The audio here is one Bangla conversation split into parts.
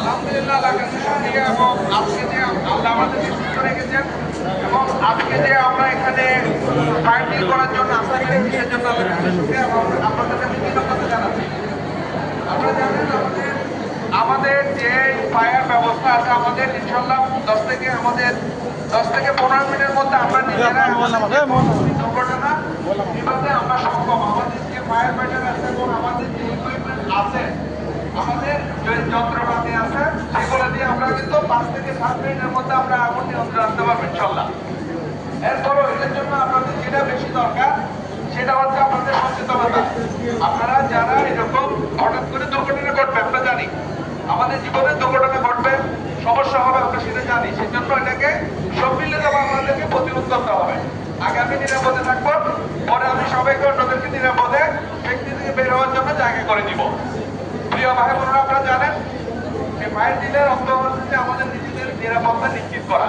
আলহামদুলিল্লাহ আল্লাহর কাছে শুকরিয়া এবং আজকে যে আল্লাহ আমাদেরকে সুস্থ রেখেছেন এবং আজকে যে আমরা এখানে ফাইটিং করার জন্য আশা করেছি সেজন্য আল্লাহর কাছে শুকরিয়া এবং আপনাদের কাছে কৃতজ্ঞতা জানাচ্ছি। আপনারা জানেন আমাদের যে ফায়ার ব্যবস্থা আছে আমাদের ইনশাল্লাহ 10 থেকে 15 মিনিটের মধ্যে আমরা নিজেরা দুর্ঘটনা কিভাবে আমরা সক্ষম আমাদের যে ফায়ার ফাইটার আছে এবং আমাদের যে ইকুইপমেন্ট আছে আমাদের যে যন্ত্রপাতি আছে সেগুলো দিয়ে আমরা কিন্তু 5 থেকে 7 মিনিটের মধ্যে আমরা আগুন নিয়ন্ত্রণে আনতে পারবো ইনশাল্লাহ। এরপরও এটার জন্য আপনাদের যেটা বেশি দরকার সেটা হচ্ছে আপনাদের সচেতনতা। আপনারা যারা এরকম হঠাৎ করে দুর্ঘটনা ঘটবে আমরা জানি, আমাদের জীবনে দুর্ঘটনা ঘটবে, সমস্যা হবে আমরা সেটা জানি, সেজন্য এটাকে সব মিলে দেওয়া আমাদেরকে প্রতিরোধ করতে হবে। আগে আমি নিরাপদে থাকবো, পরে আমি সবাইকে অন্যদেরকে নিরাপদে ব্যক্তি থেকে বের হওয়ার জন্য জায়গা করে দিব। প্রিয় ভাই বোনেরা, আপনারা জানেন যে ফায়ার ডিলের অর্থ হচ্ছে আমাদের নিজেদের নিরাপত্তা নিশ্চিত করা।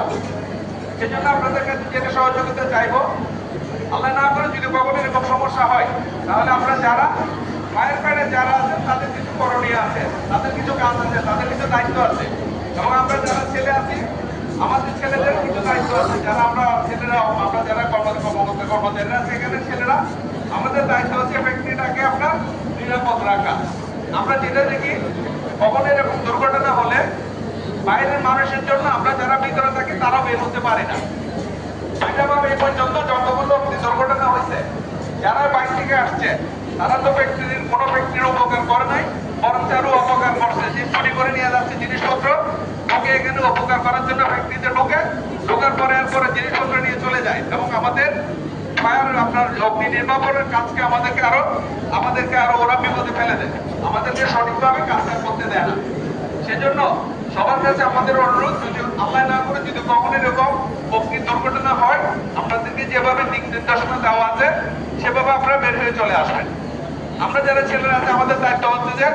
সেজন্য আপনাদের কাছে যেটা সহযোগিতা চাইবো, আল্লাহ না করে যদি কখনো এরকম সমস্যা হয় তাহলে আমরা যারা ফায়ার ফাইটার যারা আছেন তাদের কিছু করণীয় আছে, তাদের কিছু কাজ আছে, তাদের কিছু দায়িত্ব আছে এবং আমরা যারা ছেলে আছি আমাদের ছেলেদের কিছু দায়িত্ব আছে, যারা আমরা ছেলেরা আমরা যারা কর্মচারীরা আছে এখানে ছেলেরা আমাদের দায়িত্ব হচ্ছে ফ্যাক্টরিটাকে আপনার নিরাপদ রাখা। আমরা যেটা দেখি কখনো এরকম দুর্ঘটনা হলে বাইরের মানুষের জন্য আমরা যারা ভিতরে থাকি তারাও বের হতে পারি না। এই পর্যন্ত যতগুলো দুর্ঘটনা হয়েছে যারা বাইরে থেকে আসছে তারা তো কোনো ফ্যাক্টরির উপকার করে নাই, বরং আরো অপকার করছে। যে চুরি করে নিয়ে যাচ্ছে জিনিসপত্র, ঢুকে এখানে অপকার করার জন্য ফ্যাক্টরিতে ঢোকার পরে এরপরে জিনিসপত্র নিয়ে চলে যায় এবং আমাদের ফায়ার আপনার অগ্নি নির্বাপনের কাজকে আমাদেরকে আরো ওরা বিপদে ফেলে দেয়, আমাদেরকে সঠিকভাবে কাজটা করতে দেয় না। সেজন্য সবার কাছে আমাদের অনুরোধ, যদি আল্লাহ না করে যদি কখনো এরকম অগ্নি দুর্ঘটনা হয় আপনাদেরকে যেভাবে দিক নির্দেশনা দেওয়া আছে সেভাবে আপনারা বের হয়ে চলে আসবেন। আমরা যারা ছেলেরা আছে আমাদের দায়িত্ব হচ্ছে যে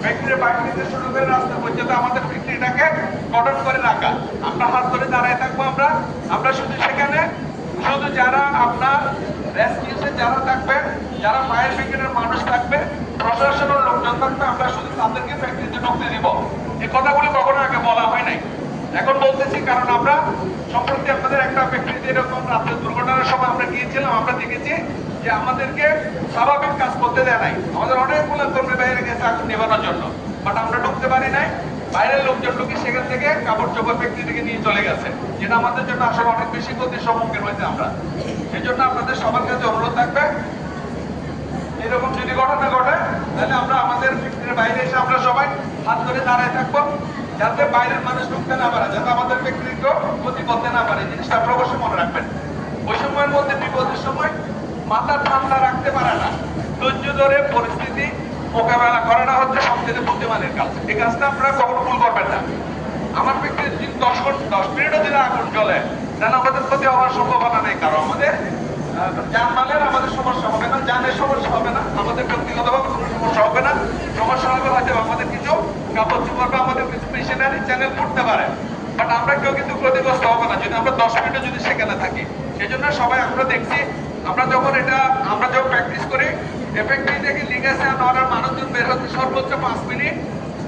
ফ্যাক্টরির বাইরে থেকে শুরু করে রাস্তা পর্যন্ত আমাদের ফ্যাক্টরিটাকে গঠন করে রাখা। আমরা হাত ধরে দাঁড়ায় থাকবো, আমরা শুধু সেখানে শুধু যারা আপনার রেস্কিউসে যারা থাকবে, যারা ফায়ার ব্রিগেডের মানুষ থাকবে, প্রশাসনের লোকজন থাকবে, আমরা শুধু তাদেরকে ফ্যাক্টরিতে ঢুকতে দিব। এই কথাগুলি কখনো আগে বলা হয় নাই, এখন বলতেছি কারণ আমরা সম্প্রতি আপনাদের একটা ফ্যাক্টরিতে এরকম রাত্রে দুর্ঘটনার সময় আমরা গিয়েছিলাম, আমরা দেখেছি যে আমাদেরকে স্বাভাবিক কাজ করতে দেয় নাই। আমাদের অনেকগুলো কর্মী বাইরে গেছে আগুন নেভানোর জন্য, বাট আমরা ঢুকতে পারি নাই। বাইরের লোকজন ঢুকে সেখান থেকে কাপড় চোপড় ফ্যাক্টরি থেকে নিয়ে চলে গেছে, যেটা আমাদের জন্য আসলে অনেক বেশি ক্ষতির সম্মুখীন হয়েছে আমরা। সেই জন্য আপনাদের সবার কাছে অনুরোধ থাকবে, এরকম যদি ঘটনা ঘটে তাহলে আমরা আমাদের ফ্যাক্টরির বাইরে এসে আমরা সবাই হাত ধরে দাঁড়ায় থাকবো, যাতে বাইরের মানুষ ঢুকতে না পারে, যাতে আমাদের ফ্যাক্টরিকেও ক্ষতি করতে না পারে। জিনিসটা আপনারা অবশ্যই মনে রাখবেন। ওই সময়ের মধ্যে বিপদের সময় মাথা ঠান্ডা রাখতে পারে না, ধৈর্য ধরে পরিস্থিতি মোকাবেলা করাটা হচ্ছে সবথেকে বুদ্ধিমানের কাজ। এই কাজটা আপনারা কখনো ভুল করবেন না। আমার ব্যক্তির 10 মিনিটও যদি আগুন জ্বলে তাহলে আমাদের ক্ষতি হওয়ার সম্ভাবনা নেই, কারণ আমাদের জানমালের আমাদের সমস্যা হবে না, জানের সমস্যা হবে না, আমাদের ব্যক্তিগতভাবে কোনো সমস্যা হবে না। সমস্যা হবে হয়তো আমাদের কিছু কাপড় চোপড় বা আমাদের কিছু মেশিনারি চ্যানেল পড়তে পারে, বাট আমরা কেউ কিন্তু ক্ষতিগ্রস্ত হবে না যদি আমরা 10 মিনিটও যদি সেখানে থাকি। সেই জন্য সবাই আমরা দেখছি, আমরা যখন প্র্যাকটিস করি ফ্যাক্টরি থেকে লিগেছে নড়ার মানুষজন বের হচ্ছে সর্বোচ্চ 5 মিনিট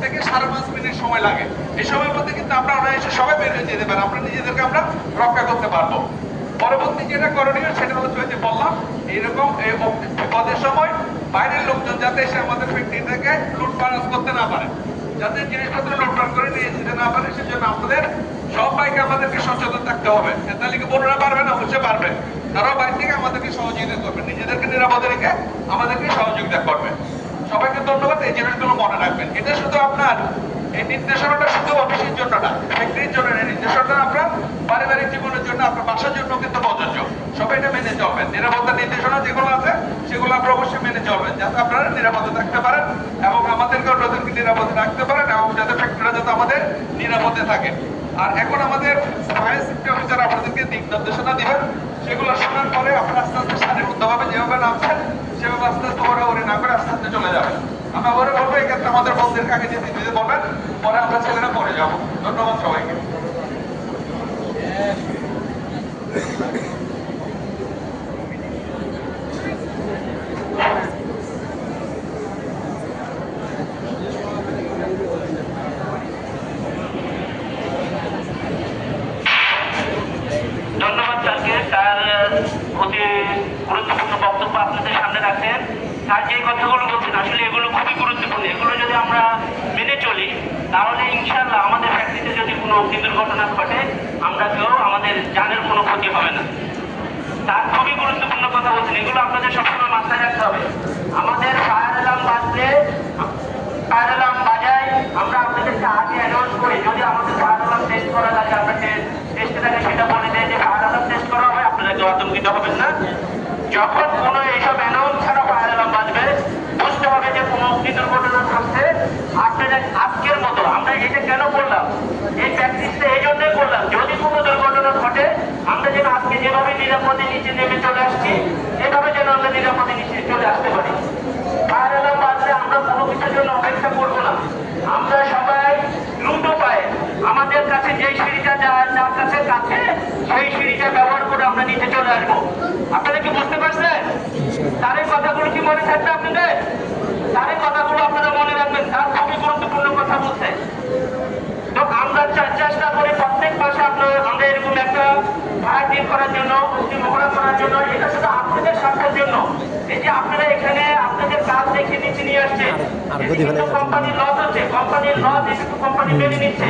থেকে 5.5 মিনিট সময় লাগে। এই সময়ের মধ্যে কিন্তু আমরা এসে সবাই বের হয়ে যেতে পারি, আমরা নিজেদেরকে আমরা রক্ষা করতে পারবো। পরবর্তী যেটা করণীয় সেটা হচ্ছে যে বললাম এইরকম বিপদের সময় বাইরের লোকজন যাতে এসে আমাদের ফ্যাক্টরি থেকে লুটপাট করতে না পারে, যাতে জিনিসপত্র লুটপাট করে নিয়ে যেতে না পারে, সেজন্য আমাদের সবাইকে আমাদেরকে সচেতন থাকতে হবে। তাহলে কি বোনরা পারবে না? হচ্ছে পারবে, তারাও বাইরে থেকে আমাদেরকে সহযোগিতা করবে, নিজেদেরকে নিরাপদে রেখে আমাদেরকে সহযোগিতা করবে। সবাইকে ধন্যবাদ। এই জিনিসগুলো মনে রাখবেন। এটা শুধু আপনার এই নির্দেশনাটা শুধু অফিসের জন্য না, ফ্যাক্টরির জন্য না, নির্দেশনাটা আপনার পারিবারিক জীবনের জন্য, আপনার বাসার জন্য কিন্তু প্রযোজ্য। সবাই এটা মেনে চলবেন। নিরাপত্তার নির্দেশনা যেগুলো আছে সেগুলো আপনারা অবশ্যই মেনে চলবেন, যাতে আপনারা নিরাপদে থাকতে পারেন এবং আমাদেরকে অন্যদেরকে নিরাপদে রাখতে পারেন এবং যাতে ফ্যাক্টরিটা যাতে আমাদের নিরাপদে থাকে। আর এখন আমাদের ফায়ার সেফটি অফিসার আপনাদেরকে দিক নির্দেশনা দিবেন, সেগুলো শোনার পরে আপনারা আস্তে আস্তে সারিবদ্ধভাবে যেভাবে নামছেন সেভাবে আস্তে আস্তে ওরে না করে আস্তে আস্তে চলে যাবেন। আমরা ওরে বলবো এক্ষেত্রে আমাদের বন্ধুদেরকে আগে যেতে দিতে বলবেন, পরে আমরা ছেলেরা পরে যাবো। ধন্যবাদ সবাইকে। স্যার যে কথাগুলো বলছেন আসলে এগুলো খুবই গুরুত্বপূর্ণ। এগুলো যদি আমরা মেনে চলি তাহলে ইনশাআল্লাহ আমাদের ফ্যাক্টরিতে যদি কোনো অগ্নি দুর্ঘটনা ঘটে আমরা কেউ আমাদের জানের কোনো ক্ষতি হবে না। তার খুবই গুরুত্বপূর্ণ কথা বলছেন, এগুলো আপনাদের সবসময় মাথায় রাখতে হবে। আমাদের ফায়ার অ্যালার্ম বাজলে ফায়ার অ্যালার্ম বাজায় আমরা আপনাদেরকে আগে অ্যানাউন্স করি। যদি আমাদের ফায়ার অ্যালার্ম টেস্ট করা লাগে আমরা টেস্টে থাকে সেটা বলে দেয় যে ফায়ার অ্যালার্ম টেস্ট করা হবে, আপনারা কেউ আতঙ্কিত হবেন না। যখন কোনো এইসব অ্যানাউন্স ছাড়া ফায়ার অ্যালার্ম বাজবে বুঝতে হবে যে কোনো অগ্নি দুর্ঘটনা ঘটছে। আপনাদের আজকের মতো আমরা এটা কেন করলাম, এই প্র্যাকটিসটা এই জন্যই করলাম যদি কোনো দুর্ঘটনা ঘটে আমরা যেন আজকে যেভাবে নিরাপদে নিচে নেমে চলে আসছি এভাবে যেন আমরা নিরাপদে নিচে চলে আসতে পারি। ফায়ার অ্যালার্ম বাজলে আমরা কোনো কিছুর জন্য অপেক্ষা করবো না, আমরা সবাই দ্রুত পায়ে আমাদের কাছে যেই সিঁড়িটা যার কাছে কাছে সেই সিঁড়িটা ব্যবহার করে আমরা নিচে চলে আসবো। আপনারা কি বুঝতে পারছেন? তার এই কথাগুলো কি মনে থাকবে আপনাদের? তার এই কথাগুলো আপনারা মনে রাখবেন, তার খুবই গুরুত্বপূর্ণ কথা বলছে। তো আমরা চেষ্টা করি প্রত্যেক মাসে আমরা এরকম একটা ফায়ার ডিল করার জন্য, অগ্নি মহড়া করার জন্য। এটা শুধু আপনাদের স্বার্থের জন্য। এই যে আপনারা এখানে আপনাদের কাজ দেখে নিচে নিয়ে আসছেন, কোম্পানির লস হচ্ছে, কোম্পানির লস এটুকু কোম্পানি মেনে নিচ্ছে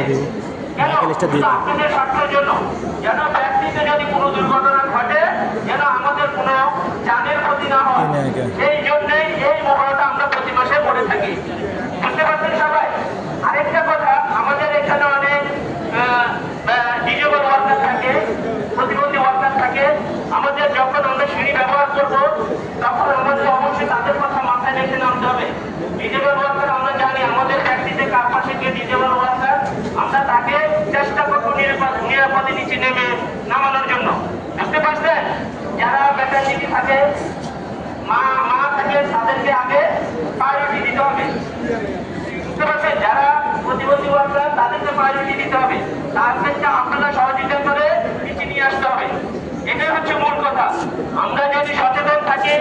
কেন? আপনাদের স্বার্থের জন্য, যেন ব্যক্তিতে যদি কোনো দুর্ঘটনা ঘটে যেন আমাদের কোনো জানের ক্ষতি না হয়, এই জন্যই এই মহড়াটা আমরা প্রতি মাসে করে থাকি। বুঝতে পারছেন সবাই? আরেকটা কথা, আমাদের এখানে অনেক ডিজেবল ওয়ার্কার থাকে, প্রতিবন্ধী ওয়ার্কার থাকে। আমাদের যখন আমরা সিঁড়ি ব্যবহার করব তখন আমাদের অবশ্যই তাদের কথা মাথায় রেখে নামতে হবে। ডিজেবল ওয়ার্কার আমরা জানি আমাদের ফ্যাক্টরিতে কার পাশে গিয়ে ডিজেবল ওয়ার্কার আমরা তাকে চেষ্টা করবো নিরাপদে নিচে নেমে নামানোর জন্য। বুঝতে পারছেন? যারা মেটার্নিটি থাকে, মা থাকে, তাদেরকে আগে প্রায়োরিটি দিতে হবে। বুঝতে পারছেন? যারা প্রতিবন্ধী ওয়ার্কার তাদেরকে প্রায়োরিটি দিতে হবে, তার ক্ষেত্রে আপনারা সহযোগিতা করে নিচে নিয়ে আসতে হবে। এটাই হচ্ছে মূল কথা। আমরা যদি সচেতন থাকি,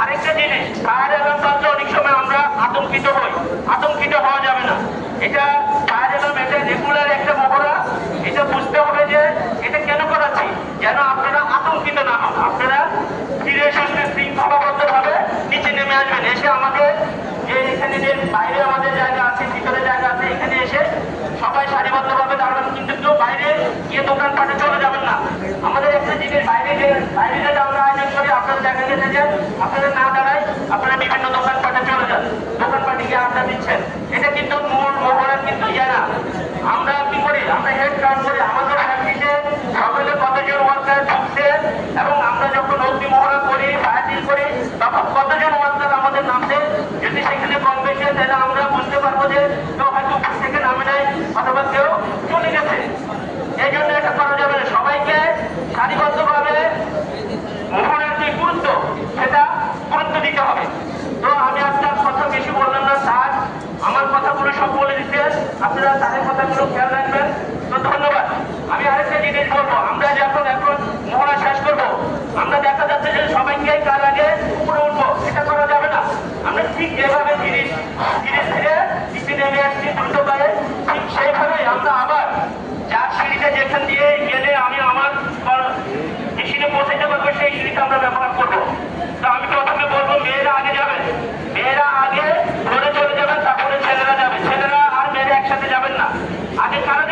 আরেকটা জিনিস, ফায়ার অ্যালার্ম বাজলে অনেক সময় আমরা আতঙ্কিত হই, আতঙ্কিত হওয়া যাবে না। এটা ফায়ার অ্যালার্ম, এটা রেগুলার একটা মহড়া। এটা বুঝতে হবে যে এটা কেন করাচ্ছি, যেন আপনারা আতঙ্কিত না হন। আপনারা ধীরে সুস্থে শৃঙ্খলাবদ্ধভাবে নিচে নেমে আসবেন। এসে আমাদের যে এখানে যে বাইরে আমাদের জায়গা আছে, ভিতরে জায়গা আছে, এখানে এসে সবাই সারিবদ্ধভাবে দাঁড়াবেন, কিন্তু কেউ বাইরে গিয়ে দোকানপাটে চলে যাবেন না। আমাদের একটা জিনিস, বাইরে যেটা আমরা আয়োজন করি, আপনারা জায়গা নিতে যান, আপনারা না দাঁড়ায় আপনারা বিভিন্ন দোকানপাটে চলে যান, দোকানপাটে গিয়ে আড্ডা দিচ্ছেন। এটা কিন্তু মূল মহড়ার কিন্তু না। আমরা কি করি, আমরা হেড কাউন্ট করি আমাদের ফ্যাক্টরিতে সকলে কতজন ওয়ার্কার ঢুকছে, এবং আমরা যখন অগ্নি মহড়া করি, ফায়ার ডিল করি, তখন কতজন ওয়ার্কার আমাদের নামছে। যদি সেখানে কম বেশি হয় তাহলে আমরা বুঝতে পারবো যে কেউ হয়তো উপর থেকে নামে নাই অথবা কেউ চলে গেছে। এই জন্য এটা করা যাবে না। সবাইকে সারিবদ্ধভাবে মহড়ার যে গুরুত্ব সেটা গুরুত্ব দিতে হবে। তো আমি আপনার কথা বেশি বললাম না, স্যার আমার কথাগুলো সব বলে দিচ্ছে, আপনারা তাদের কথাগুলো খেয়াল রাখবেন। তো ধন্যবাদ। আমি আরেকটা জিনিস বলবো, আমরা যখন এখন মহড়া শেষ করবো, আমরা দেখা যাচ্ছে যে সবাইকে কার আগে উপরে উঠবো, এটা করা যাবে না। আমরা ঠিক যেভাবে ধীরে ধীরে নিচে নেমে আসছি দ্রুত পায়ে, ঠিক সেইভাবেই আমরা আবার যার সিঁড়িটা যেখান দিয়ে গেলে আমি আমার মেশিনে পৌঁছাতে পারবো সেই সিঁড়িটা আমরা ব্যবহার করবো। তো আমি প্রথমে বলবো মেয়েরা আগে যাবেন, মেয়েরা আগে ধরে চলে যাবেন, তারপরে ছেলেরা যাবে। ছেলেরা আর মেয়েরা একসাথে যাবেন না। আগে কারা